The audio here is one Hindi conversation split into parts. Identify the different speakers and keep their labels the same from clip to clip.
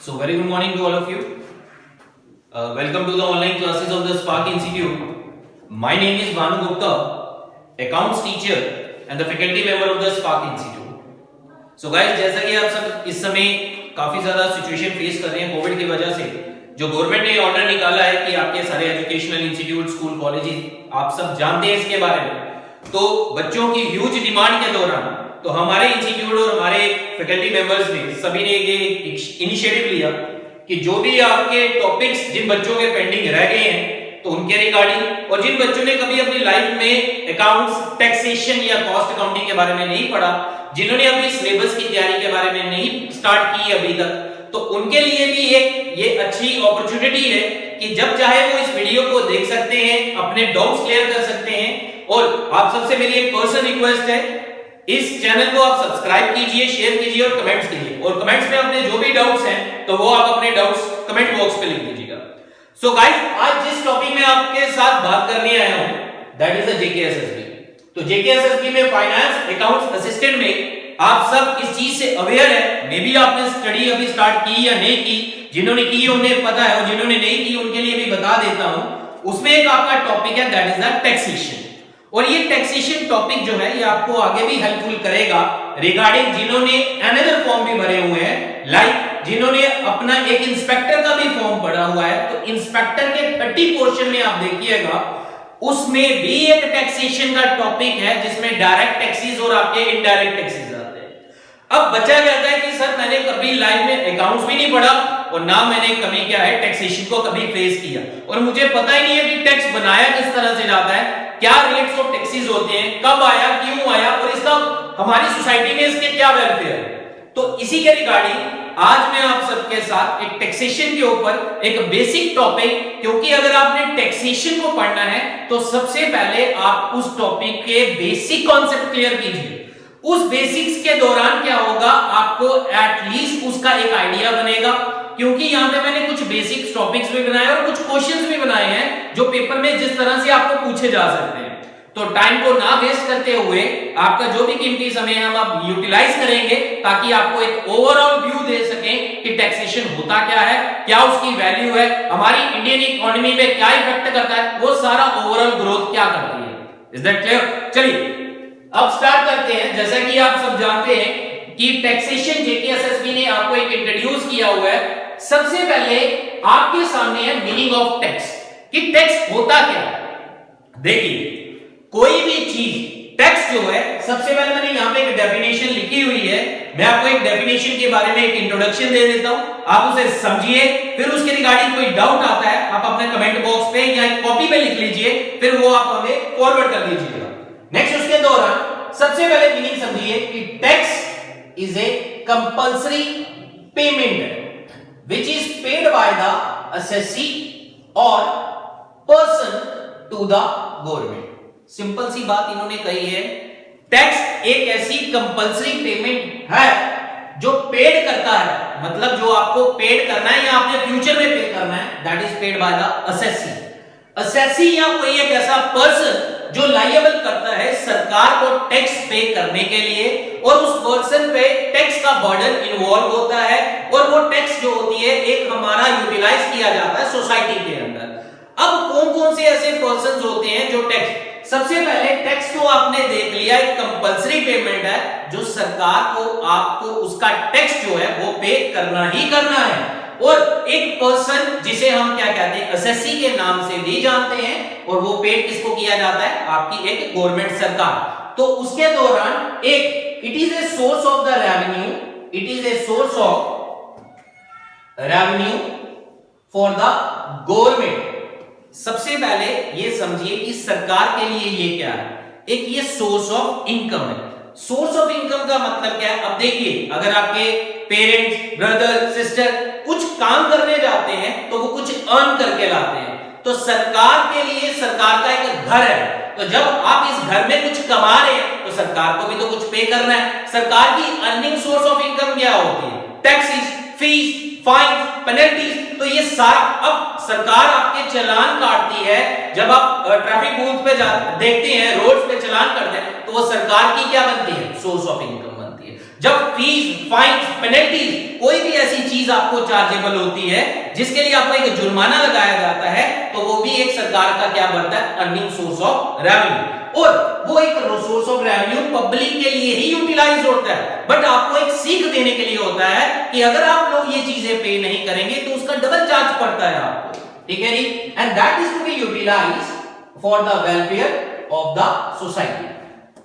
Speaker 1: So very good morning to all of you. Welcome to the online classes of the Spark Institute. My name is Bhanu Gupta, accounts teacher and the faculty member of the Spark Institute. So guys, जैसा कि आप सब इस समय काफी ज्यादा सिचुएशन फेस कर रहे हैं कोविड की वजह से, जो गवर्नमेंट ने ऑर्डर निकाला है कि आपके सारे एजुकेशनल इंस्टीट्यूट, स्कूल, कॉलेजेस आप सब जानते हैं इसके बारे में। तो बच्चों की ह्यूज डिमांड के दौरान तो हमारे इंस्टीट्यूट और हमारे फैकल्टी मेंबर्स ने सभी ने ये इनिशिएटिव लिया कि जो भी आपके टॉपिक्स जिन बच्चों के पेंडिंग रह गए हैं तो उनके रिगार्डिंग, और जिन बच्चों ने कभी अपनी लाइफ में अकाउंट्स, टैक्सेशन या कॉस्ट अकाउंटिंग के बारे में नहीं पढ़ा, जिन्होंने अपनी सिलेबस की तैयारी के बारे में नहीं स्टार्ट की अभी तक, तो उनके लिए भी एक ये अच्छी अपॉर्चुनिटी है कि जब चाहे वो इस वीडियो को देख सकते हैं, अपने डाउट्स क्लियर कर सकते हैं। और आप सबसे मेरी एक पर्सनल रिक्वेस्ट है, इस चैनल को आप सब्सक्राइब कीजिए, शेयर कीजिए और कमेंट्स कीजिए, और कमेंट्स में अपने जो भी डाउट्स हैं तो वो आप अपने डाउट्स कमेंट बॉक्स पे लिख दीजिएगा। सो गाइस, आज जिस टॉपिक में आपके साथ बात करने आया हूं दैट इज द जेकेएसएसबी। तो जेकेएसएसबी में फाइनेंस अकाउंट्स असिस्टेंट में आप सब इस चीज से अवेयर है, मे बी आपने स्टडी अभी स्टार्ट की या नहीं की, जिन्होंने की उन्हें पता है और जिन्होंने नहीं की उनके लिए भी बता देता हूं। उसमें एक आपका टॉपिक है दैट इज द टैक्सेशन, और ये टैक्सेशन टॉपिक जो है ये आपको आगे भी हेल्पफुल करेगा रिगार्डिंग जिन्होंने अनदर फॉर्म भी भरे हुए हैं, लाइक जिन्होंने अपना एक इंस्पेक्टर का भी फॉर्म भरा हुआ है, तो इंस्पेक्टर के 30 पोर्शन में आप देखिएगा उसमें भी एक टैक्सेशन का टॉपिक है जिसमें डायरेक्ट टैक्सेस और आपके इनडायरेक्ट टैक्सेस आते हैं। अब बच्चा कहता है कि सर मैंने कभी लाइफ में अकाउंट्स भी नहीं पढ़ा और ना मैंने कभी क्या है टैक्सेशन को कभी फेस किया, और मुझे पता ही नहीं है कि टैक्स बनाया किस तरह से जाता है, क्या रेट्स ऑफ टैक्सेस होते हैं, कब आया, क्यों आया, और इसका हमारी सोसाइटी में इसके क्या वेलफेयर है। तो इसी के रिगार्डिंग आज मैं आप सबके साथ एक टैक्सेशन के ऊपर एक बेसिक टॉपिक, क्योंकि अगर आपने टैक्सेशन को पढ़ना है तो सबसे पहले आप उस टॉपिक के बेसिक कॉन्सेप्ट क्लियर कीजिए। उस बेसिक्स के दौरान क्या होगा, आपको एटलीस्ट उसका एक आइडिया बनेगा, क्योंकि यहां पे मैंने कुछ बेसिक टॉपिक्स भी बनाए और कुछ क्वेश्चंस भी बनाए हैं जो पेपर में जिस तरह से आपको पूछे जा सकते हैं। तो टाइम को ना वेस्ट करते हुए आपका जो भी कीमती समय है हम आप यूटिलाइज करेंगे ताकि आपको एक ओवरऑल व्यू दे सकें कि टैक्सेशन होता क्या है, क्या उसकी वैल्यू है, हमारी इंडियन इकोनॉमी में क्या इफेक्ट करता है, वो सारा ओवरऑल ग्रोथ क्या करती है। Is that clear? चलिए अब स्टार्ट करते हैं। जैसा कि आप सब जानते हैं कि टैक्सेशन जेकेएसएसबी ने आपको एक इंट्रोड्यूस किया हुआ है। सबसे पहले आपके सामने है मीनिंग ऑफ टैक्स, कि टैक्स होता क्या है। देखिए कोई भी चीज टैक्स जो है, सबसे पहले मैंने यहां पे एक डेफिनेशन लिखी हुई है, मैं आपको एक डेफिनेशन के बारे में एक इंट्रोडक्शन दे देता हूं, आप उसे समझिए, फिर उसके रिगार्डिंग कोई डाउट आता है आप अपने कमेंट बॉक्स पे या कॉपी पे लिख लीजिए, फिर वो आप हमें फॉरवर्ड कर दीजिएगा। नेक्स्ट उसके दौरान सबसे पहले मीनिंग समझिए कि tax is a compulsory payment which is paid by the assessee or person to the government। Simple सी बात इन्होंने कही है, टैक्स एक ऐसी कंपल्सरी पेमेंट है जो पेड करता है, मतलब जो आपको पेड करना है या आपने फ्यूचर में पे करना है, that is paid by the assessee. Assessee या कोई एक ऐसा पर्सन जो लायबल करता है सरकार को टैक्स पे करने के लिए, और उस पर्सन पे टैक्स का बर्डन इन्वॉल्व होता है, और वो टैक्स जो होती है एक हमारा यूटिलाइज किया जाता है सोसाइटी के अंदर। अब कौन कौन से ऐसे पर्संस होते हैं जो टैक्स, सबसे पहले टैक्स को आपने देख लिया एक कंपल्सरी पेमेंट है जो सरकार को आपको उसका टैक्स जो है वो पे करना ही करना है, और एक पर्सन जिसे हम क्या कहते हैं असेसी के नाम से भी जानते हैं, और वो पेड किसको किया जाता है, आपकी एक गवर्नमेंट सरकार। तो उसके दौरान एक it is a source of the revenue, it is a source of revenue for the government. सबसे पहले ये समझिए कि सरकार के लिए ये क्या है, एक ये सोर्स ऑफ इनकम है। सोर्स ऑफ इनकम का मतलब क्या है, अब देखिए अगर आपके पेरेंट्स, ब्रदर, सिस्टर कुछ काम करने जाते हैं तो वो कुछ अर्न करके लाते हैं, तो सरकार के लिए सरकार का एक घर है, तो जब आप इस घर में कुछ कमा रहे हैं तो सरकार को भी तो कुछ पे करना है। सरकार की अर्निंग सोर्स ऑफ इनकम क्या होती है, टैक्सेस, फीस, फाइन, पेनल्टीज, तो ये सारा। अब सरकार आपके चालान काटती है, जब आप ट्रैफिक बूथ पे देखते हैं, रोड्स पे चालान करते हैं, तो वो सरकार की क्या बनती है, सोर्स ऑफ इनकम बनती है। जब फीस, फाइन, पेनल्टीज, कोई भी ऐसी चीज आपको चार्जेबल होती है जिसके लिए आपको एक जुर्माना लगाया जाता है, तो वो भी एक सरकार का क्या बनता है, अर्निंग सोर्स ऑफ रेवेन्यू। और वो एक सोर्स ऑफ रेवेन्यू पब्लिक के लिए ही यूटिलाइज होता है, बट आपको एक सीख देने के लिए होता है कि अगर आप लोग ये चीजें पे नहीं करेंगे तो उसका डबल चार्ज पड़ता है आपको, ठीक है जी। And that is to be utilized for the welfare of the society.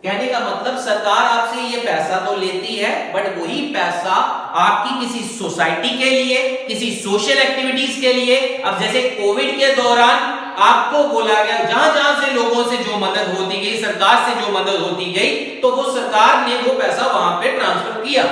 Speaker 1: कहने का मतलब सरकार आपसे ये पैसा तो लेती है, बट वही पैसा आपकी किसी सोसाइटी के लिए, किसी सोशल एक्टिविटीज के लिए, अब जैसे कोविड के दौरान आपको बोला गया जहां जहां से लोगों से जो मदद होती गई, सरकार से जो मदद होती गई, तो वो सरकार ने वो पैसा वहां पे ट्रांसफर किया।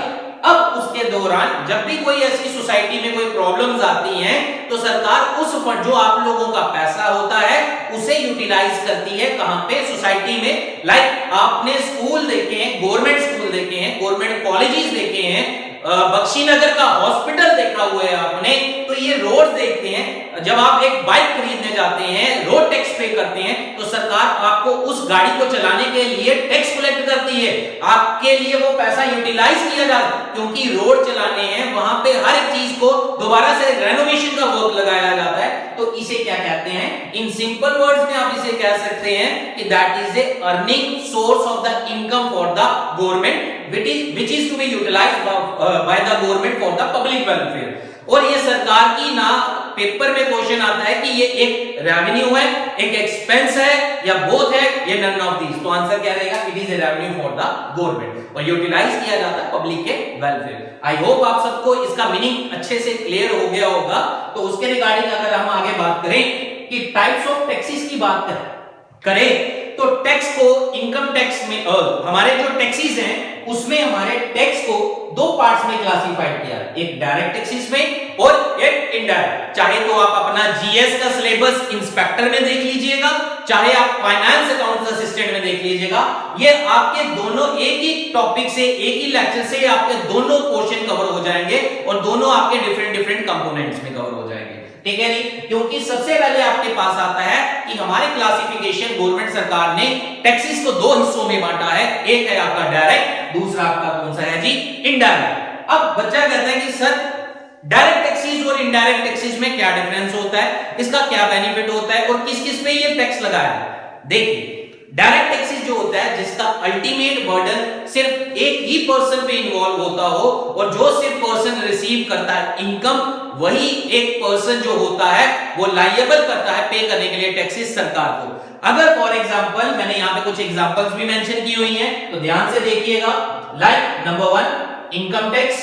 Speaker 1: अब उसके दौरान जब भी कोई ऐसी सोसाइटी में कोई प्रॉब्लम्स आती हैं, तो सरकार उस फंड जो आप लोगों का पैसा होता है उसे यूटिलाइज करती है, कहां पे, सोसाइटी में। लाइक आपने स्कूल देखे हैं, गवर्नमेंट स्कूल देखे हैं, गवर्नमेंट कॉलेजेस देखे हैं, बख्शीनगर का हॉस्पिटल देखा हुआ है आपने, तो ये रोड देखते हैं। जब आप एक बाइक खरीदने जाते हैं, रोड टैक्स पे करते हैं, तो सरकार आपको उस गाड़ी को चलाने के लिए टैक्स कलेक्ट करती है, आपके लिए वो पैसा यूटिलाइज किया जाता है, क्योंकि रोड चलाने हैं, वहां पे हर एक चीज को दोबारा से रेनोवेशन का वर्क लगाया जाता है। तो इसे क्या कहते हैं, इन सिंपल वर्ड्स में आप इसे कह सकते हैं कि that is a earning source of the income for the government which is to be utilized by the government for the public welfare। और ये सरकार की ना पेपर में क्वेश्चन आता है कि ये एक रेवेन्यू है, एक एक्सपेंस है, या बोथ है, या नन ऑफ दीज। तो आंसर क्या रहेगा, it is a revenue for the government और यूटिलाइज किया जाता है पब्लिक के वेलफेयर। आई होप आप सबको इसका मीनिंग अच्छे से क्लियर हो गया होगा। तो उसके रिगार्डिंग अगर हम आगे बात करें कि टाइप्स ऑफ टैक्सेस की बात करें, तो टैक्स को इनकम टैक्स में हमारे जो टैक्सेस हैं उसमें हमारे टैक्स को दो पार्ट्स में क्लासिफाइड किया, एक डायरेक्ट टैक्सेस में और एक इनडायरेक्ट। चाहे तो आप अपना जीएस का सिलेबस इंस्पेक्टर में देख लीजिएगा, चाहे आप फाइनेंस अकाउंट्स असिस्टेंट में देख लीजिएगा, ये आपके दोनों एक ही टॉपिक से, एक ही लेक्चर से आपके दोनों क्वेश्चन कवर हो जाएंगे और दोनों आपके डिफरेंट कंपोनेंट्स में कवर हो जाएंगे, ठीक है नहीं। क्योंकि सबसे पहले आपके पास आता है कि हमारे क्लासिफिकेशन गवर्नमेंट सरकार ने टैक्सेस को दो हिस्सों में बांटा है, एक है आपका डायरेक्ट, दूसरा आपका कौन सा है जी, इनडायरेक्ट। अब बच्चा कहता है कि सर डायरेक्ट टैक्सेस और इनडायरेक्ट टैक्सेस में क्या डिफरेंस होता है, इसका क्या बेनिफिट होता है और किस किस पे ये टैक्स लगाया है। देखिए डायरेक्ट टैक्सेस जो होता है जिसका अल्टीमेट बर्डन सिर्फ एक ही पर्सन पे इन्वॉल्व होता हो और जो सिर्फ पर्सन रिसीव करता है इनकम, वही एक पर्सन जो होता है वो लायबल करता है पे करने के लिए टैक्सेस सरकार को। अगर फॉर एग्जांपल मैंने यहां पे कुछ एग्जांपल्स भी मेंशन की हुई हैं, तो ध्यान से देखिएगा। Like number 1 income tax,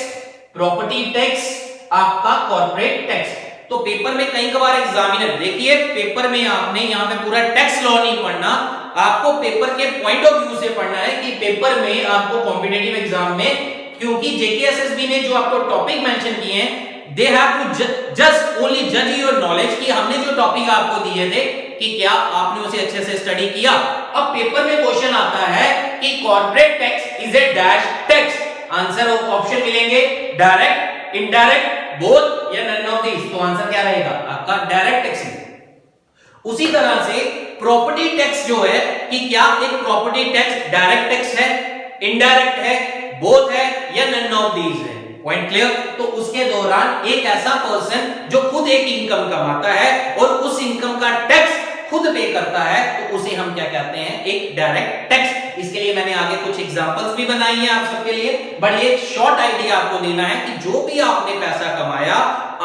Speaker 1: property tax, आपका कॉर्पोरेट टैक्स। तो पेपर में कई बार एग्जामिनर, देखिए पेपर में आपने यहां पे पूरा टैक्स लॉ नहीं पढ़ना, आपको पेपर के पॉइंट ऑफ व्यू से पढ़ना है कि पेपर में आपको कॉम्पिटिटिव एग्जाम में, क्योंकि जेकेएसएसबी ने जो आपको टॉपिक मेंशन किए हैं, they have to just only जज योर नॉलेज कि हमने जो टॉपिक आपको दिए थे कि क्या आपने उसे अच्छे से स्टडी किया। अब पेपर में क्वेश्चन आता है कि corporate tax is a dash tax, answer option मिलेंगे डायरेक्ट, इनडायरेक्ट, बोथ या नन ऑफ दीस। तो आंसर क्या रहेगा आपका डायरेक्ट टैक्स। उसी तरह से प्रॉपर्टी टैक्स जो है कि क्या एक प्रॉपर्टी टैक्स डायरेक्ट टैक्स है, इनडायरेक्ट है, बोथ है या नन ऑफ दीज है। Point clear. तो उसके दौरान एक ऐसा पर्सन जो खुद एक इनकम कमाता है और उस इनकम का टैक्स खुद पे करता है, तो उसे हम क्या कहते हैं, एक डायरेक्ट टैक्स। इसके लिए मैंने आगे कुछ एग्जांपल्स भी बनाई हैं आप सबके लिए, बट ये शॉर्ट आइडिया आपको देना है कि जो भी आपने पैसा कमाया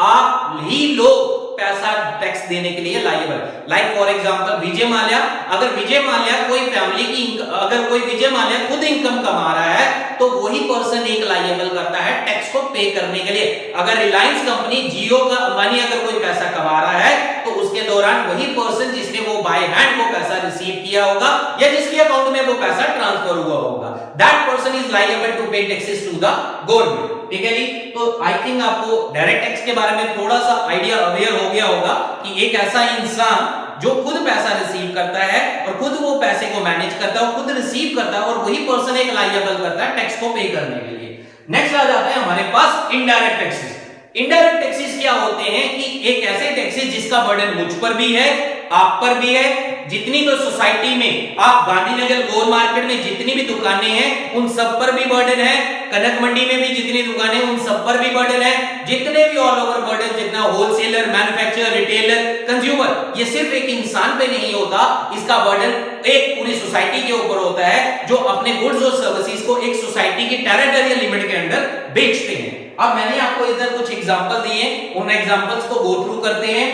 Speaker 1: आप ही लोग पैसा टैक्स देने के लिए liable. Like for example Vijay Mallya, अगर विजय माल्या कोई फैमिली की, अगर कोई विजय माल्या खुद इनकम कमा रहा है तो वही पर्सन एक लायबल करता है टैक्स को पे करने के लिए। अगर रिलायंस कंपनी, जियो का अंबानी अगर कोई पैसा कमा रहा है तो उसके दौरान वही पर्सन जिसने वो बाय हैंड वो पैसा रिसीव किया होगा या जिसके अकाउंट में वो पैसा ट्रांसफर हुआ होगा, that person is liable to pay taxes to the government. ठीक है जी। तो आई थिंक आपको डायरेक्ट टैक्स के बारे में थोड़ा सा आइडिया अवेयर हो गया होगा कि एक ऐसा इंसान जो खुद पैसा रिसीव करता है और खुद वो पैसे को मैनेज करता है और खुद रिसीव करता है और वही पर्सन एक लायबल करता है टैक्स को पे करने के लिए। नेक्स्ट आ जाता है हमारे पास इनडायरेक्ट टैक्सेस। इनडायरेक्ट टैक्सेस क्या होते हैं कि एक ऐसे टैक्सेस जिसका बर्डन मुझ पर भी है आप पर भी है, जितनी भी सोसाइटी में आप गांधीनगर गोल मार्केट में जितनी भी दुकानें हैं उन सब पर भी बर्डन है, कनक मंडी में भी जितनी दुकानें हैं उन सब पर भी बर्डन है, जितने भी ऑल ओवर बर्डन, जितना होलसेलर, मैन्युफैक्चरर, रिटेलर, कंज्यूमर, ये सिर्फ एक इंसान पे नहीं होता, इसका बर्डन एक पूरी सोसाइटी के ऊपर होता है जो अपने गुड्स और सर्विसेज को एक सोसाइटी की टेरिटोरियल लिमिट के अंदर बेचते हैं। अब मैंने आपको इधर कुछ एग्जांपल दिए, उन एग्जांपल्स को गो थ्रू करते हैं।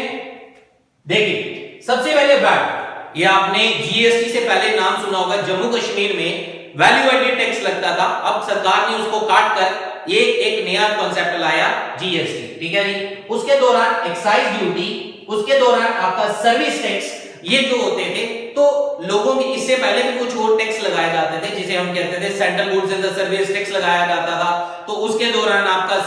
Speaker 1: देखिए सबसे पहले वैट, ये आपने जीएसटी से पहले नाम सुना होगा, जम्मू कश्मीर में वैल्यू एडेड टैक्स लगता था, अब सरकार ने उसको काट कर ये एक नया कॉन्सेप्ट लाया जीएसटी, ठीक है जी। उसके दौरान एक्साइज ड्यूटी, उसके दौरान आपका सर्विस टैक्स, ये जो होते थे तो लोगों की इससे पहले भी कुछ और टैक्स लगाए जाते थे जिसे हम कहते थे central goods and service tax लगाया जाता था, तो उसके दौरान आपका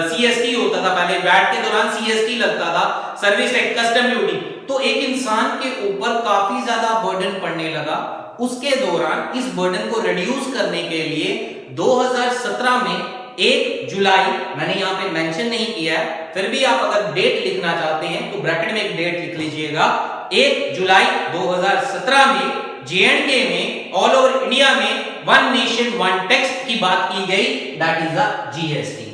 Speaker 1: सीएसटी होता था, पहले वैट के दौरान सीएसटी लगता था, सर्विस टैक्स, कस्टम ड्यूटी, तो एक इंसान के ऊपर काफी ज्यादा बर्डन पड़ने लगा। उसके दौरान इस बर्डन को रिड्यूस करने के लिए 2017 में 1 जुलाई, मैंने यहाँ पे मेंशन नहीं किया है, फिर भी आप अगर डेट लिखना चाहते हैं तो ब्रैकेट में एक डेट लिख लीजिएगा, 1 जुलाई 2017 में जेएंडके में ऑल ओवर इंडिया में वन नेशन वन टैक्स की बात की गई, दैट इज द जीएसटी।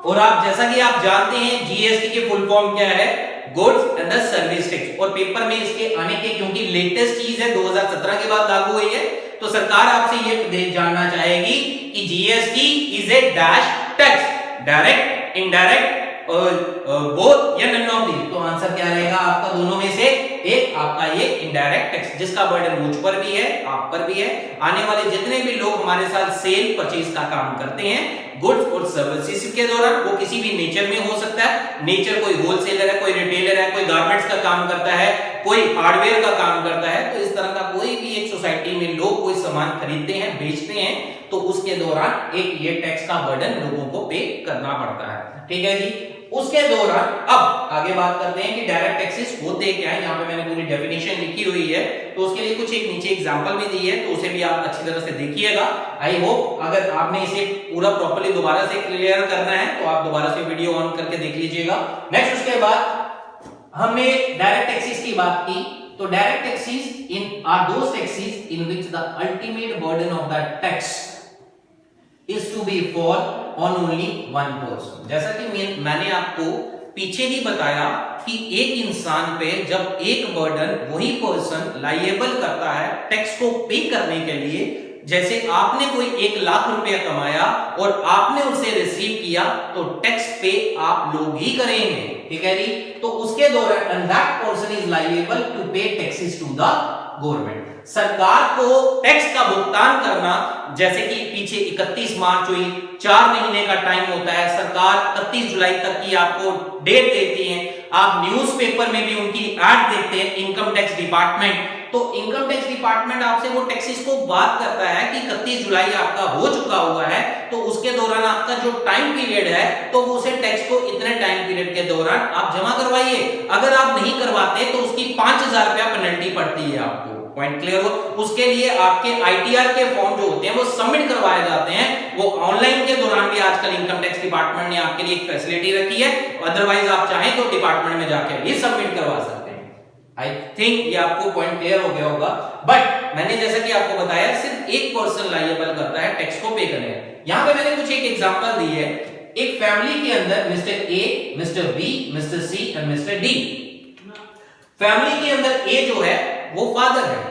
Speaker 1: और आप जैसा कि आप जानते हैं जीएसटी के फुल फॉर्म क्या है, goods and the service tax, और पेपर में इसके आने के क्योंकि लेटेस्ट चीज है 2017 के बाद लागू हुई है, तो सरकार आपसे ये जानना चाहेगी कि GST is a dash tax, direct, indirect, both या नन ऑफ दीज, तो आंसर क्या रहेगा आपका, दोनों में से एक आपका ये इनडायरेक्ट टैक्स, जिसका बर्डन मुझ पर भी है, आप पर भी है, आने वाले जितने भी लोग हमारे साथ सेल परचेज का काम करते हैं गुड्स और सर्विसेज के दौरान, वो किसी भी नेचर में हो सकता है, नेचर कोई होलसेलर है, कोई रिटेलर है, कोई गारमेंट्स का काम करता है, कोई हार्डवेयर का काम करता है, तो इस तरह का कोई भी एक सोसाइटी में लोग कोई सामान खरीदते हैं, बेचते हैं, तो उसके दौरान एक ये टैक्स का बर्डन लोगों को पे करना पड़ता है, ठीक है जी। उसके दौरान अब आगे बात करते हैं कि डायरेक्ट टैक्सेस होते क्या है, यहाँ पे मैंने पूरी डेफिनेशन लिखी हुई है, तो उसके लिए कुछ एक नीचे एग्जांपल भी दी है, तो उसे भी आप अच्छी तरह से देखिएगा। आई होप अगर आपने इसे पूरा प्रॉपर्ली दोबारा से क्लियर करना है तो आप दोबारा से वीडियो ऑन करके देख लीजिएगा। नेक्स्ट उसके बाद हमने डायरेक्ट टैक्सेस की बात की, तो direct taxes in are those taxes in which the ultimate burden of the tax is to be fall on only one person। जैसा कि मैंने आपको पीछे ही बताया कि एक इंसान पे जब एक बर्डन वही पर्सन लायबल करता है टैक्स को पे करने के लिए, जैसे आपने कोई 1 लाख रुपया कमाया और आपने उसे रिसीव किया तो टैक्स पे आप लोग ही करेंगे, ठीक है जी। तो उसके दौरान that person is liable to pay taxes to the government. सरकार को टैक्स का भुगतान करना, जैसे कि पीछे 31 मार्च हुई, 4 महीने का टाइम होता है, सरकार 31 जुलाई तक की आपको डेट देती है, आप न्यूज़पेपर में भी उनकी ऐड देखते हैं, इनकम टैक्स डिपार्टमेंट, तो इनकम टैक्स डिपार्टमेंट आपसे वो टैक्सेस को बात करता है कि 31 जुलाई आपका हो चुका हुआ है, तो उसके दौरान आपका जो टाइम पीरियड है तो उसे टैक्स को इतने टाइम पीरियड के दौरान आप जमा करवाइए, अगर आप नहीं करवाते तो उसकी 5000 रुपया पेनल्टी पड़ती है आपको। पॉइंट क्लियर हो? उसके लिए आपके आईटीआर के फॉर्म जो होते हैं वो सबमिट करवाए जाते हैं, वो ऑनलाइन के दौरान भी आजकल इनकम टैक्स डिपार्टमेंट ने आपके लिए एक फैसिलिटी रखी है, अदरवाइज आप चाहें तो डिपार्टमेंट में जाकर भी सबमिट करवा सकते हैं। आई थिंक ये आपको पॉइंट क्लियर हो गया होगा, बट मैंने जैसा कि आपको बताया सिर्फ एक पर्सन लायबल करता है टैक्स को पे करने। यहां पे मैंने कुछ एक एग्जांपल दी है, एक फैमिली के अंदर mister A, mister B, mister C and mister D. Family के अंदर ए जो है वो फादर है,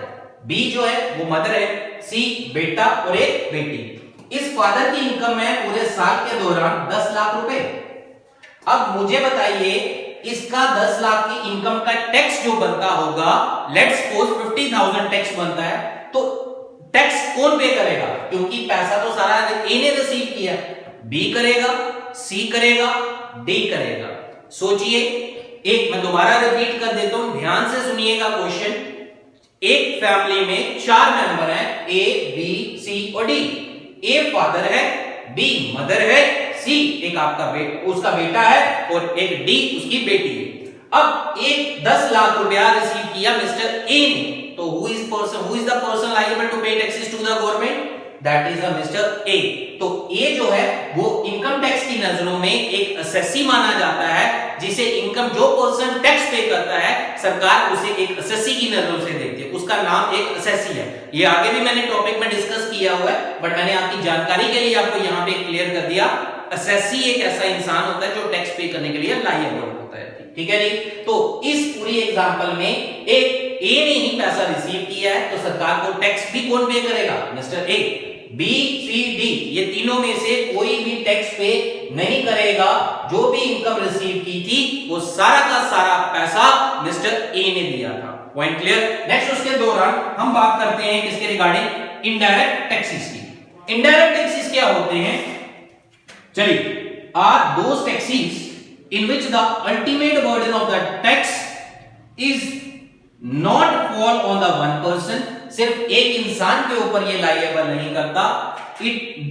Speaker 1: बी जो है वो मदर है, सी बेटा और एक बेटी। इस फादर की इनकम है पूरे साल के दौरान 10 लाख रुपए। अब मुझे बताइए इसका 10 लाख की इनकम का टैक्स जो बनता होगा, लेट्स सपोज 50,000 टैक्स बनता है, तो टैक्स कौन पे करेगा? क्योंकि पैसा तो सारा ए ने रिसीव किया, बी करेगा, सी करेगा, डी करेगा। सोचिए, एक मैं दोबारा रिपीट कर देता हूं, ध्यान से सुनिएगा क्वेश्चन। एक फैमिली में 4 मेंबर हैं, ए, बी, सी और डी। ए फादर है, बी मदर है, सी एक आपका उसका बेटा है और एक डी उसकी बेटी है। अब एक 10 लाख रुपया रिसीव किया मिस्टर ए ने, तो who is the person liable to pay taxes to the government? That is mister A. तो ए जो है वो इनकम टैक्स की नजरों में एक असेसी माना जाता है, जिसे इनकम जो पर्सन टैक्स पे करता है सरकार उसे एक असेसी की नजरों से देखती है, उसका नाम एक असेसी है। ये आगे भी मैंने टॉपिक में डिस्कस किया हुआ है, बट मैंने आपकी जानकारी के लिए आपको यहाँ पे क्लियर कर दिया। असेसी एक ऐसा इंसान होता है जो टैक्स पे करने के लिए लायबल होता है, ठीक है जी। तो इस पूरी एग्जांपल में एक ए ने ही पैसा रिसीव किया है, तो सरकार को टैक्स भी कौन पे करेगा? Mister A. B, C, D ये तीनों में से कोई भी टैक्स पे नहीं करेगा। जो भी इनकम रिसीव की थी वो सारा का सारा पैसा मिस्टर ए ने दिया था। Point clear. नेक्स्ट उसके दौरान हम बात करते हैं किसके रिगार्डिंग? इनडायरेक्ट टैक्सेस की। इनडायरेक्ट टैक्सेस क्या होते हैं? चलिए, are those taxes in which the ultimate burden of the tax is not fall on the one person, सिर्फ एक इंसान के ऊपर ये लायबल नहीं करता,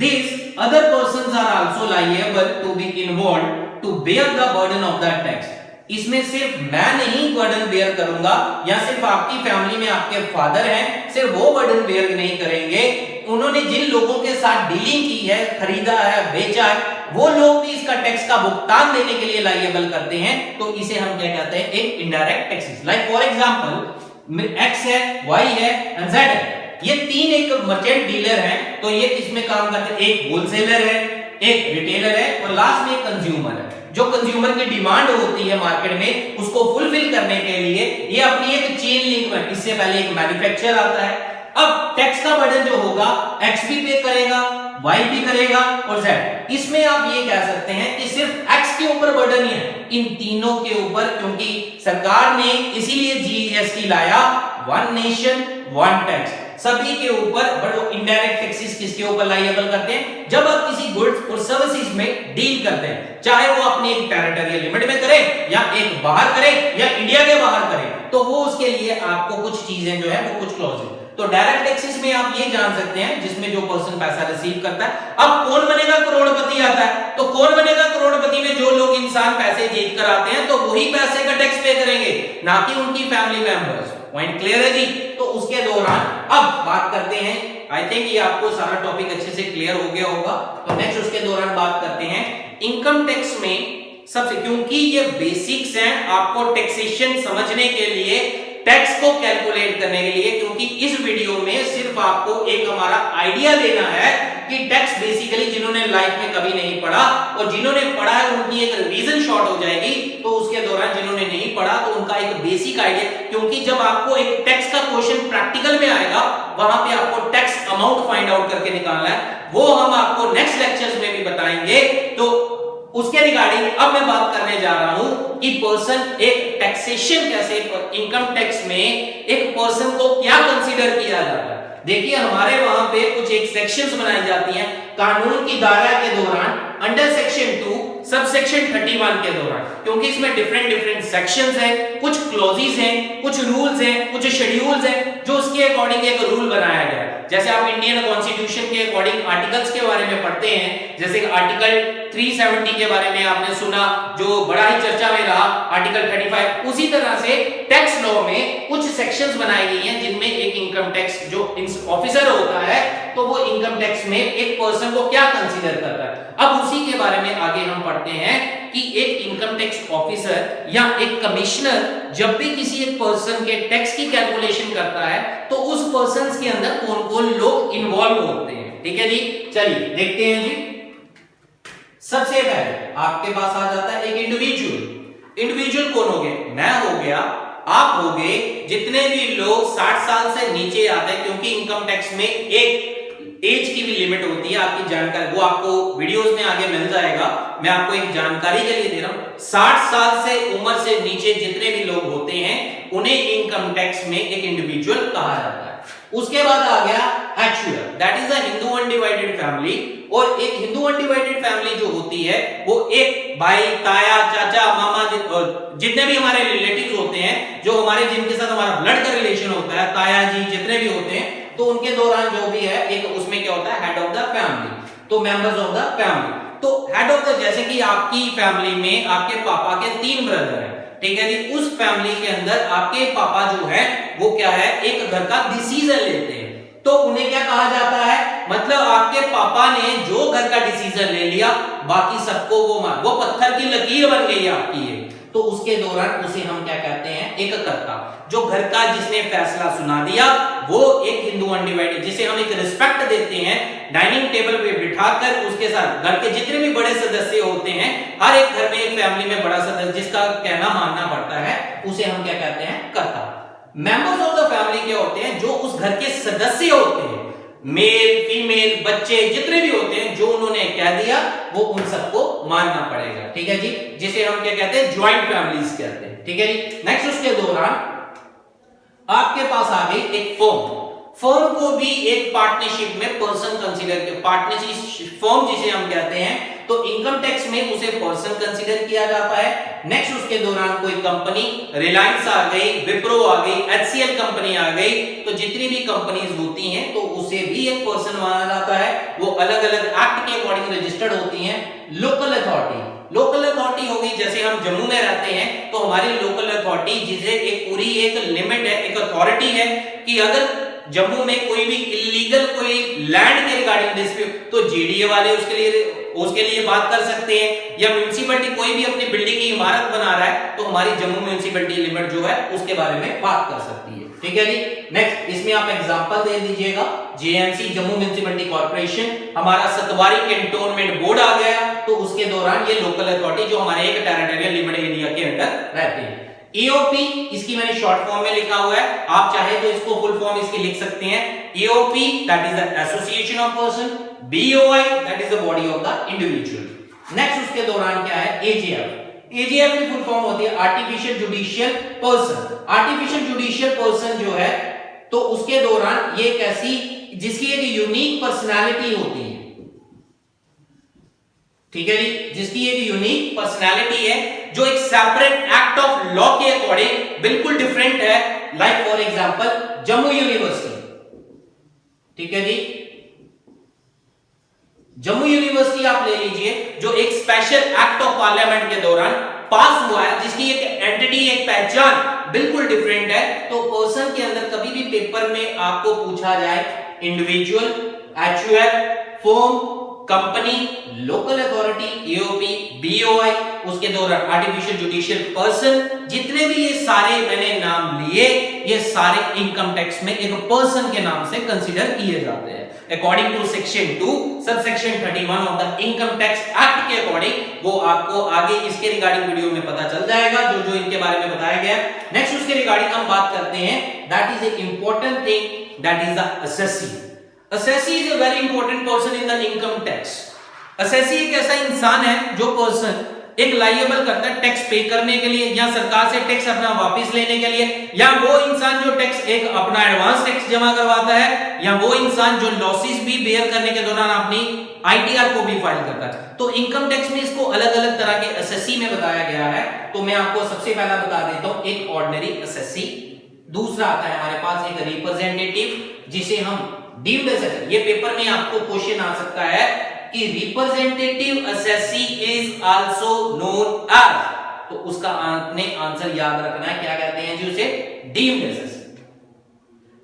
Speaker 1: these other persons are also liable to be involved to bear the burden of the tax। इसमें सिर्फ मैं नहीं बर्डन बेयर करूंगा, या सिर्फ आपकी फैमिली में आपके फादर हैं सिर्फ वो बर्डन बेयर नहीं करेंगे, उन्होंने जिन लोगों के साथ डीलिंग की है, खरीदा है, बेचा है, वो लोग भी इसका टैक्स का भुगतान देने के लिए लायबल करते हैं। तो इसे हम क्या कहते हैं? एक indirect taxes. Like for example x है, वाई है एंड जेड है, ये तीन एक मर्चेंट डीलर हैं, तो ये इसमें काम करते हैं। एक होलसेलर है, एक रिटेलर है और लास्ट में एक कंज्यूमर है। जो कंज्यूमर की डिमांड होती है मार्केट में, उसको फुलफिल करने के लिए ये अपनी एक चेन लिंक में, इससे पहले एक मैन्युफैक्चरर आता है। अब टैक्स का बर्डन जो होगा एक्स भी पे करेगा, वाई भी करेगा और जेड। इसमें आप ये कह सकते हैं कि सिर्फ एक्स के ऊपर बर्डन ही है, इन तीनों के ऊपर, क्योंकि सरकार ने इसीलिए जीएसटी लाया, वन नेशन वन टैक्स, सभी के ऊपर। बट वो इनडायरेक्ट टैक्सेस किसके ऊपर लायबल करते हैं? जब आप किसी गुड्स और सर्विसेज में डील करते हैं, चाहे वो अपनी एक टेरिटोरियल लिमिट में करे या एक बाहर करे या इंडिया के बाहर करे, तो वो उसके लिए आपको कुछ चीजें जो है वो कुछ क्लॉज है। तो डायरेक्ट टैक्सेस में आप ये जान सकते हैं जिसमें जो पर्सन पैसा रिसीव करता है। अब कौन बनेगा करोड़पति आता है, तो कौन बनेगा करोड़पति में जो लोग इंसान पैसे जीत कर आते हैं, तो वही पैसे का टैक्स पे करेंगे, ना कि उनकी फैमिली मेंबर्स। पॉइंट क्लियर है जी। तो उसके दौरान अब बात करते हैं, आई थिंक ये आपको सारा टॉपिक अच्छे से क्लियर हो गया होगा। तो नेक्स्ट उसके दौरान बात करते हैं इनकम टैक्स में सबसे, क्योंकि ये बेसिक्स हैं आपको टैक्सेशन समझने के लिए, टैक्स को कैलकुलेट करने के लिए, क्योंकि इस वीडियो में सिर्फ आपको एक हमारा आइडिया देना है कि टैक्स बेसिकली जिन्होंने लाइफ में कभी नहीं पढ़ा और जिन्होंने पढ़ा है उनकी एक रिवीजन शॉर्ट हो जाएगी। तो उसके दौरान जिन्होंने नहीं पढ़ा तो उनका एक बेसिक आइडिया, क्योंकि जब आपको एक टैक्स का क्वेश्चन प्रैक्टिकल में आएगा, वहां पे आपको टैक्स अमाउंट फाइंड आउट करके निकालना है, वो हम आपको नेक्स्ट लेक्चर्स में भी बताएंगे। तो उसके रिगार्डिंग अब मैं बात करने जा रहा हूं कि पर्सन एक टैक्सेशन कैसे, इनकम टैक्स में एक पर्सन को क्या कंसीडर किया जाता है। देखिए हमारे वहां पे कुछ एक सेक्शंस बनाई जाती हैं कानून की दायरा के दौरान, अंडर सेक्शन 2 सब सेक्शन 31 के दौरान, क्योंकि इसमें डिफरेंट सेक्शंस हैं, कुछ क्लॉजेस हैं, कुछ रूल्स हैं, कुछ शेड्यूल्स हैं, जो उसके अकॉर्डिंग एक रूल बनाया गया है। जैसे आप इंडियन कॉन्स्टिट्यूशन के अकॉर्डिंग आर्टिकल्स के बारे में पढ़ते हैं, जैसे आर्टिकल 370 के बारे में आपने सुना, जो बड़ा ही चर्चा में रहा, आर्टिकल 35। उसी तरह से टैक्स लॉ में कुछ सेक्शंस बनाई गई हैं जिनमें एक इनकम टैक्स जो ऑफिसर होता है, तो वो इनकम टैक्स में एक पर्सन को क्या कंसीडर करता है। अब उसी के बारे में आगे हम पढ़ते हैं कि एक इनकम टैक्स ऑफिसर या एक कमिश्नर जब भी किसी एक पर्सन के टैक्स की कैलकुलेशन करता है, तो उस पर्सन के अंदर कौन-कौन लोग इन्वॉल्व होते हैं। ठीक है जी, चलिए देखते हैं जी। सबसे पहले आपके पास आ जाता है एक इंडिविजुअल। इंडिविजुअल कौन हो गए? मैं हो गया, आप हो गए, जितने भी लोग 60 साल से नीचे आते हैं, क्योंकि इनकम टैक्स में एक एज की भी लिमिट होती है, आपकी जानकारी वो आपको वीडियोस में आगे मिल जाएगा, मैं आपको एक जानकारी के लिए दे रहा हूं। 60 साल से उम्र से नीचे जितने भी लोग होते हैं उन्हें इनकम टैक्स में एक इंडिविजुअल कहा जाता है। उसके बाद आ गया actual, that is a Hindu undivided family. और एक हिंदू अनडिवाइडेड फैमिली जो होती है वो एक भाई, ताया, चाचा, मामा, जितने भी हमारे रिलेटिव्स होते हैं, जो हमारे जिनके साथ हमारा ब्लड का रिलेशन होता है, ताया जी जितने भी होते हैं, तो उनके दौरान जो भी है एक उसमें क्या होता है, हेड ऑफ द फैमिली, तो मेंबर्स ऑफ द फैमिली। तो हेड ऑफ द, जैसे कि आपकी फैमिली में आपके पापा के 3 ब्रदर हैं, ठीक है जी, उस फैमिली के अंदर आपके पापा जो है वो क्या है, एक घर का डिसीजन लेते हैं। तो उन्हें क्या कहा जाता है, मतलब आपके पापा ने जो घर का डिसीजन ले लिया, बाकी सबको वो पत्थर की लकीर बन गई आपकी ये, तो उसके दौरान उसे हम क्या कहते हैं, एक कर्ता। जो घर का जिसने फैसला सुना दिया वो एक हिंदू अनडिवाइडेड, जिसे हम एक रिस्पेक्ट देते हैं, डाइनिंग टेबल पे बिठाकर उसके साथ घर के जितने भी बड़े सदस्य होते हैं, हर एक घर में एक फैमिली में बड़ा सदस्य जिसका कहना मानना पड़ता है, उसे हम क्या कहते हैं, कर्ता। मेंबर्स ऑफ द फैमिली क्या होते हैं, जो उस घर के सदस्य होते हैं, मेल फीमेल बच्चे जितने भी होते हैं, जो उन्होंने कह दिया वो उन सबको मानना पड़ेगा। ठीक है जी, जिसे हम क्या कहते हैं, ज्वाइंट फैमिलीज कहते हैं। ठीक है जी। नेक्स्ट उसके दौरान आपके पास आ गई एक फर्म। फर्म को भी एक पार्टनरशिप में पर्सन कंसीडर किया, पार्टनरशिप फर्म जिसे हम कहते हैं, तो इनकम टैक्स में उसे पर्सन कंसीडर किया जाता है। नेक्स्ट उसके दौरान कोई कंपनी, रिलायंस आ गई, विप्रो आ गई, एचसीएल कंपनी आ गई, तो जितनी भी कंपनीज होती हैं तो उसे भी एक पर्सन माना जाता है। वो अलग अलग एक्ट के अकॉर्डिंग रजिस्टर्ड होती हैं। लोकल अथॉरिटी, लोकल अथॉरिटी होगी, जैसे हम जम्मू में रहते हैं तो हमारी लोकल अथॉरिटी, जिसे एक पूरी एक लिमिट है, एक अथॉरिटी है कि अगर जम्मू में कोई भी इलीगल कोई लैंड के रिगार्डिंग डिस्प्यूट, तो जेडीए वाले उसके लिए बात कर सकते हैं, या म्युनिसिपैलिटी कोई भी अपनी बिल्डिंग की इमारत बना रहा है तो हमारी जम्मू म्युनिसिपैलिटी लिमिट जो है उसके बारे में बात कर सकती है। ठीक है जी। नेक्स्ट इसमें आप एग्जांपल दे दीजिएगा, जेएमसी जम्मू म्युनिसिपैलिटी कॉर्पोरेशन, हमारा सतवारी कैंटोनमेंट बोर्ड आ गया, तो उसके दौरान ये लोकल अथॉरिटी जो हमारे एक टेरिटोरियल लिमिट एरिया के अंदर रहते हैं। एओपी, इसकी मैंने शॉर्ट फॉर्म में लिखा हुआ है, आप चाहे तो इसको फुल फॉर्म इसकी लिख सकते हैं। AOP that is the association of person, BOI that is the body of the individual. Next उसके दौरान क्या है, एजीएफ। एजीएफ की फुल फॉर्म होती है artificial judicial person. Artificial judicial person जो है, तो उसके दौरान ये एक ऐसी जिसकी एक यूनिक पर्सनालिटी होती है। ठीक है जी, जिसकी एक यूनिक पर्सनालिटी है, जो एक सेपरेट एक्ट ऑफ लॉ के अकॉर्डिंग बिल्कुल डिफरेंट है। Like for example Jammu university. ठीक है जी, जम्मू यूनिवर्सिटी आप ले लीजिए, जो एक स्पेशल एक्ट ऑफ पार्लियामेंट के दौरान पास हुआ है, जिसकी एक एंटिटी, एक पहचान बिल्कुल डिफरेंट है। तो पर्सन के अंदर कभी भी पेपर में आपको पूछा जाए individual, HUF, firm, company, local authority, AOP, BOI, उसके दौरान आर्टिफिशियल जुडिशियल पर्सन, जितने भी ये सारे मैंने नाम लिए, ये सारे इनकम टैक्स में एक पर्सन के नाम से कंसीडर किए जाते हैं। According to section 2 subsection 31 of the income tax act के अकॉर्डिंग, वो आपको आगे इसके रिगार्डिंग वीडियो में पता चल जाएगा, जो जो इनके बारे में बताया गया। नेक्स्ट उसके रिगार्डिंग हम बात करते हैं, that is a important thing, that is the assessee. Assessee is a very important person in the income tax. Assessee एक ऐसा इंसान है जो पर्सन एक लायबल करता है टैक्स पे करने के लिए, या सरकार से टैक्स अपना वापस लेने के लिए, या वो इंसान जो टैक्स एक अपना एडवांस टैक्स जमा करवाता है, या वो इंसान जो लॉसेस भी बेयर करने के दौरान अपनी आईटीआर को भी फाइल करता है। तो इनकम टैक्स में इसको अलग अलग तरह के असेसी में बताया गया है। तो मैं आपको सबसे पहला बता देता हूं, एक ऑर्डिनरी असेसी, दूसरा आता है हमारे पास एक रिप्रेजेंटेटिव, जिसे हम डीम्ड असेसी। ये पेपर में आपको क्वेश्चन आ सकता है कि representative assessee is also known as, तो उसका आपने आंसर याद रखना है, क्या कहते हैं जी उसे, deemed assessee.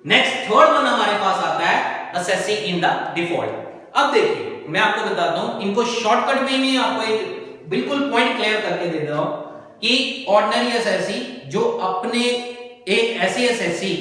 Speaker 1: Next third one हमारे पास आता है असेसी इन द डिफॉल्ट। अब देखिए मैं आपको बताता हूं, इनको शॉर्टकट में मैं आपको एक बिल्कुल पॉइंट क्लियर करके दे रहा हूं कि ऑर्डिनरी असेसी जो अपने एक ऐसे असेसी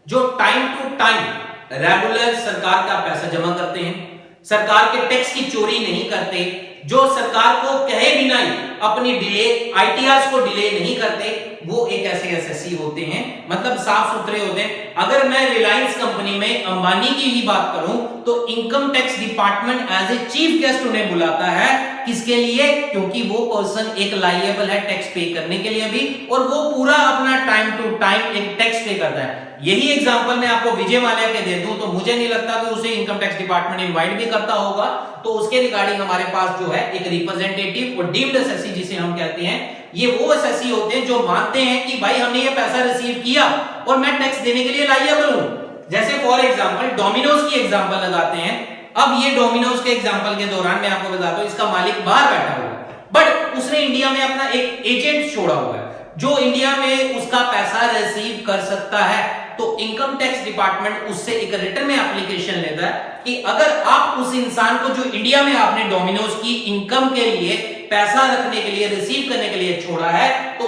Speaker 1: जो टाइम टू टाइम रेगुलर सरकार का पैसा जमा करते हैं, सरकार के टैक्स की चोरी नहीं करते, जो सरकार को कहे बिना ही अपनी डिले आईटीआर को डिले नहीं करते, वो एक ऐसे एसएससी होते हैं, मतलब साफ सुथरे होते हैं। अगर मैं रिलायंस कंपनी में अंबानी की ही बात करूं तो income tax department as a chief guest उन्हें बुलाता है, किसके लिए, क्योंकि वो पर्सन एक लायबल है टैक्स पे करने के लिए भी, और वो पूरा अपना टाइम टू टाइम एक टैक्स पे करता है। यही एग्जांपल मैं आपको विजय माल्या के दे दूं तो मुझे नहीं लगता कि उसे इनकम टैक्स डिपार्टमेंट इनवाइट भी करता होगा। तो उसके रिगार्डिंग हमारे पास जो है एक रिप्रेजेंटेटिव और डीम्ड एसएससी जिसे हम कहते हैं, ये वो एसएससी होते हैं जो मानते हैं कि भाई हमने ये पैसा रिसीव किया और मैं टैक्स देने के लिए लायबल हूं। जैसे फॉर एग्जांपल डोमिनोज की एग्जांपल लगाते हैं। अब ये डोमिनोज के एग्जांपल के दौरान मैं आपको बताता हूं, इसका मालिक बाहर बैठा हुआ है, बट उसने इंडिया में अपना एक एजेंट छोड़ा हुआ है जो इंडिया में उसका पैसा रिसीव कर सकता है। तो इनकम टैक्स डिपार्टमेंट उससे एक रिटर्न में एप्लीकेशन लेता है कि अगर आप उस इंसान को जो इंडिया में आपने डोमिनोज की इनकम के लिए पैसा रखने के लिए रिसीव करने के लिए छोड़ा है, तो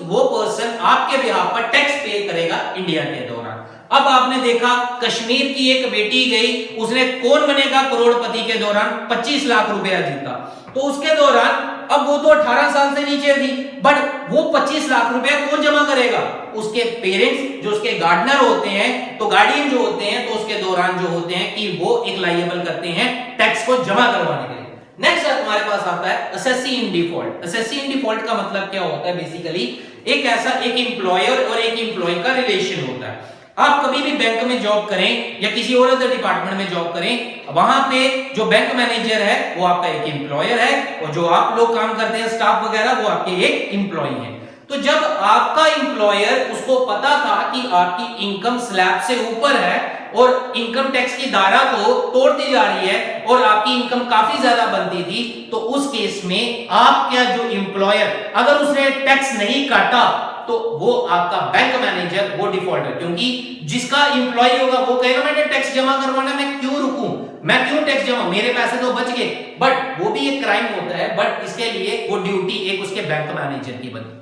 Speaker 1: वो पर्सन आपके बिहाफ पर टैक्स पे करेगा इंडिया के दौरान। अब आपने देखा कश्मीर की एक बेटी गई, उसने कौन बनेगा करोड़पति के दौरान 25 लाख रुपया जीता, तो उसके दौरान अब वो तो 18 साल से नीचे थी, बट वो 25 लाख रुपया कौन जमा करेगा? उसके पेरेंट्स जो उसके गार्डनर होते हैं, तो गार्डियन जो होते हैं, तो उसके दौरान जो होते हैं कि वो एक लायबल करते हैं टैक्स को जमा करवाने के लिए। नेक्स्ट हमारे पास आता है assessee in default. Assessee in default का मतलब क्या होता है? बेसिकली एक ऐसा एक एम्प्लॉयर और एक एम्प्लॉय का रिलेशन होता है। आप कभी भी बैंक में जॉब करें या किसी और अदर डिपार्टमेंट में जॉब करें, वहां पे जो बैंक मैनेजर है वो आपका एक एम्प्लॉयर है, और जो आप लोग काम करते हैं स्टाफ वगैरह वो आपके एक एम्प्लॉय है। तो जब आपका एम्प्लॉयर उसको पता था कि आपकी इनकम स्लैब से ऊपर है और इनकम टैक्स की धारा को तोड़ती जा रही है और आपकी इनकम काफी ज्यादा बनती थी, तो उस केस में आपका जो एम्प्लॉयर अगर उसने टैक्स नहीं काटा तो वो आपका बैंक मैनेजर वो डिफॉल्टर, क्योंकि जिसका एम्प्लॉय होगा वो कहेगा मैंने टैक्स जमा करवाना, मैं क्यों रुकूं, मैं क्यों टैक्स जमा, मेरे पैसे तो बच गए। बट वो भी एक क्राइम होता है, बट इसके लिए वो ड्यूटी एक उसके बैंक मैनेजर की बनती।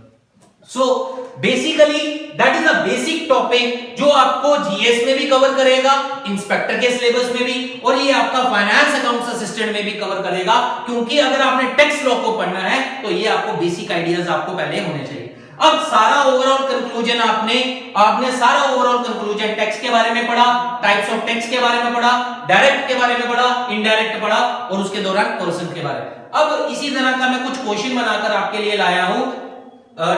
Speaker 1: So basically that is a basic topic जो आपको जीएस में भी कवर करेगा, इंस्पेक्टर के सिलेबस में भी, और ये आपका फाइनेंस अकाउंट्स असिस्टेंट में भी कवर करेगा, क्योंकि अगर आपने टैक्स लॉ को पढ़ना है तो ये आपको बेसिक आइडियाज आपको पहले होने चाहिए। अब सारा ओवरऑल कंक्लूजन आपने सारा ओवरऑल कंक्लूजन टैक्स के बारे में पढ़ा, टाइप्स ऑफ टैक्स के बारे में पढ़ा, डायरेक्ट के बारे में पढ़ा, इनडायरेक्ट पढ़ा, और उसके दौरान पर्सन के बारे में। अब इसी तरह का मैं कुछ क्वेश्चन बनाकर आपके लिए लाया हूं।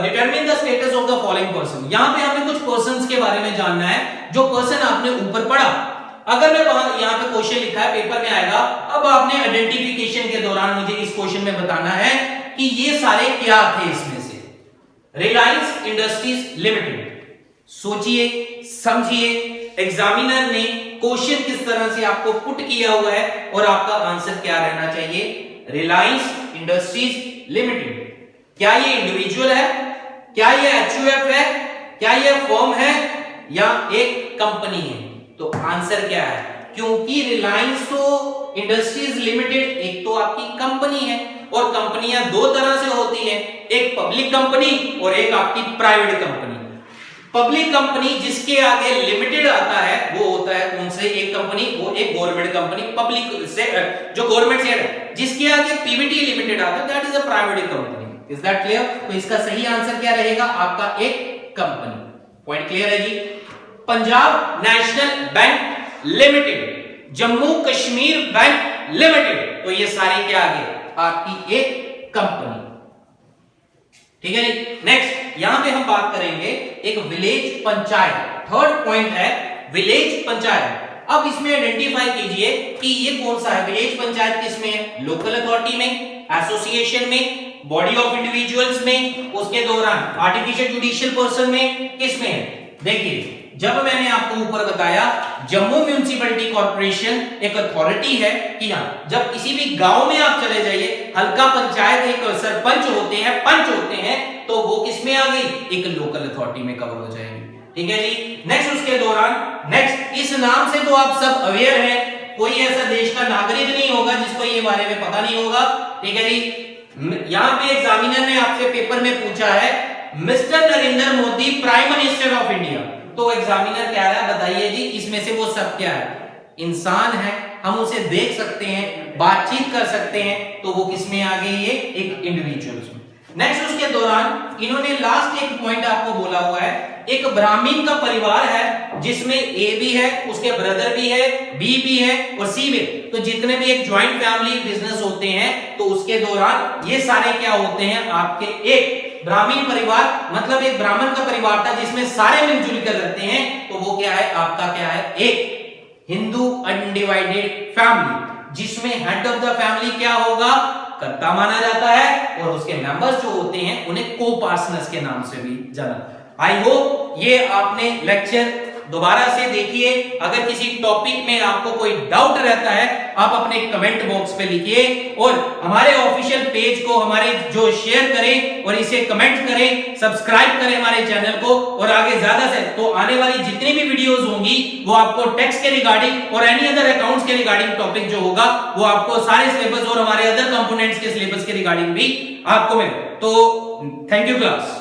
Speaker 1: Determine the status of the following person. यहां पे हमें कुछ पर्संस के बारे में जानना है जो पर्सन आपने ऊपर पढ़ा। अगर मैं यहां पे क्वेश्चन लिखा है, पेपर में आएगा, अब आपने आइडेंटिफिकेशन के दौरान मुझे इस क्वेश्चन में बताना है कि ये सारे क्या थे इसमें से। रिलायंस इंडस्ट्रीज लिमिटेड, सोचिए समझिए, एग्जामिनर ने क्वेश्चन किस तरह से आपको पुट किया हुआ है और आपका आंसर क्या रहना चाहिए। रिलायंस इंडस्ट्रीज लिमिटेड, क्या ये इंडिविजुअल है, क्या ये एचयूएफ है, क्या ये फर्म है, या एक कंपनी है? तो आंसर क्या है? क्योंकि रिलायंस तो इंडस्ट्रीज लिमिटेड एक तो आपकी कंपनी है, और कंपनियां दो तरह से होती हैं, एक पब्लिक कंपनी और एक आपकी प्राइवेट कंपनी। पब्लिक कंपनी जिसके आगे लिमिटेड आता है वो होता है उनसे एक कंपनी, वो एक गवर्नमेंट कंपनी, पब्लिक से जो गवर्नमेंट शेयर है, जिसके आगे पीवीटी लिमिटेड आता है that is a private company. Is that clear? तो इसका सही आंसर क्या रहेगा आपका? एक कंपनी। पॉइंट क्लियर है जी? Punjab national bank limited, Jammu Kashmir bank limited, तो ये सारे क्या आगे आपकी एक कंपनी। ठीक है जी? नेक्स्ट यहां पे हम बात करेंगे एक विलेज पंचायत। थर्ड पॉइंट है विलेज पंचायत। अब इसमें आइडेंटिफाई कीजिए कि ये कौन सा है। विलेज पंचायत किसमें है? लोकल अथॉरिटी में, एसोसिएशन में, बॉडी ऑफ इंडिविजुअल्स में, उसके दौरान आर्टिफिशियल जुडिशियल पर्सन में, किसमें है? देखिए, जब मैंने आपको ऊपर बताया जम्मू म्युनिसिपैलिटी कॉर्पोरेशन एक अथॉरिटी है कि हाँ, जब किसी भी गांव में आप चले जाइए, हल्का पंचायत एक सरपंच होते हैं, पंच होते हैं, तो वो किसमें आ गई? एक लोकल अथॉरिटी में कवर हो जाएगी। ठीक है जी? नेक्स्ट उसके दौरान नेक्स्ट इस नाम से तो आप सब अवेयर हैं, कोई ऐसा देश का नागरिक नहीं होगा जिसको ये बारे में पता नहीं होगा। ठीक है जी? यहां पे एग्जामिनर ने आपसे पेपर में पूछा है mister Narendra Modi prime minister of India, तो एग्जामिनर कह रहा है बताइए जी इसमें से वो सब क्या है? इंसान है, हम उसे देख सकते हैं, बातचीत कर सकते हैं, तो वो किसमें आ गई? ये एक इंडिविजुअल्स में। नेक्स्ट उसके दौरान इन्होंने लास्ट एक पॉइंट आपको बोला हुआ है, एक ब्राह्मण का परिवार है जिसमें ए भी है, उसके ब्रदर भी है, बी भी है और सी भी। तो जितने भी एक ज्वाइंट फैमिली बिजनेस होते हैं, तो उसके दौरान ये सारे क्या होते हैं आपके एक ब्राह्मण परिवार, मतलब एक ब्राह्मण का परिवार था जिसमें सारे मिलजुल कर रहते हैं, तो वो क्या है आपका? क्या है? एक हिंदू अनडिवाइडेड फैमिली, जिसमें हेड ऑफ द फैमिली क्या होगा? कर्ता माना जाता है, और उसके मेंबर्स जो होते हैं उन्हें को-पार्सनर्स के नाम से भी जाना। आई होप ये आपने लेक्चर दोबारा से देखिए। अगर किसी टॉपिक में आपको कोई डाउट रहता है आप अपने कमेंट बॉक्स पे लिखिए और हमारे ऑफिशियल पेज को हमारे जो शेयर करें और इसे कमेंट करें, सब्सक्राइब करें हमारे चैनल को, और आगे ज्यादा से तो आने वाली जितनी भी वीडियोस होंगी वो आपको टैक्स के रिगार्डिंग और एनी अदर अकाउंट्स के रिगार्डिंग टॉपिक जो होगा वो आपको सारे सिलेबस और हमारे अदर कंपोनेंट्स के सिलेबस के रिगार्डिंग भी आपको मिले। तो थैंक यू क्लास।